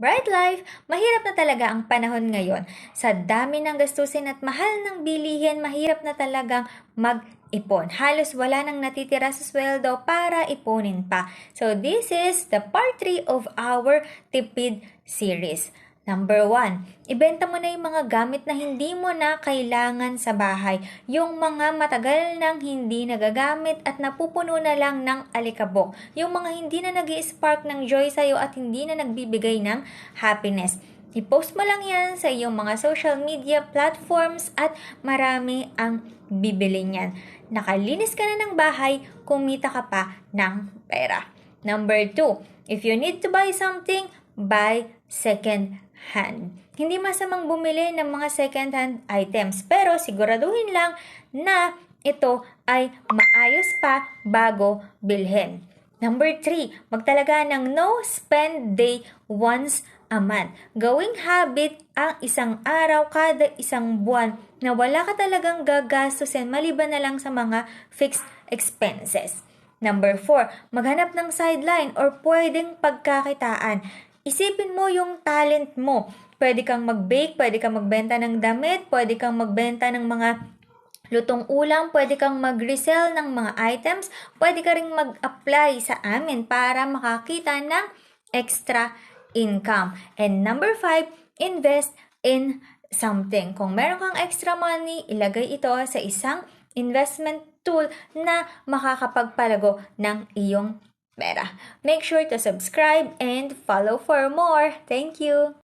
Bright Life, mahirap na talaga ang panahon ngayon. Sa dami ng gastusin at mahal ng bilihin, mahirap na talagang mag-ipon. Halos wala nang natitira sa sweldo para ipunin pa. So this is the part 3 of our tipid series. Number 1, ibenta mo na yung mga gamit na hindi mo na kailangan sa bahay. Yung mga matagal nang hindi nagagamit at napupuno na lang ng alikabok. Yung mga hindi na nag-i-spark ng joy sa'yo at hindi na nagbibigay ng happiness. I-post mo lang yan sa iyong mga social media platforms at marami ang bibili niyan. Nakalinis ka na ng bahay, kumita ka pa ng pera. Number 2, if you need to buy something, buy second hand. Hindi masamang bumili ng mga second-hand items, pero siguraduhin lang na ito ay maayos pa bago bilhin. Number 3, magtalaga ng no spend day once a month. Gawing habit ang isang araw kada isang buwan na wala ka talagang gagastusin maliban na lang sa mga fixed expenses. Number 4, maghanap ng sideline or pwedeng pagkakitaan. Isipin mo yung talent mo. Pwede kang mag-bake, pwede kang magbenta ng damit, pwede kang magbenta ng mga lutong ulam, pwede kang mag-resell ng mga items, pwede ka ring mag-apply sa amin para makakita ng extra income. And number 5, invest in something. Kung meron kang extra money, ilagay ito sa isang investment tool na makakapagpalago ng iyong pera. Make sure to subscribe and follow for more. Thank you!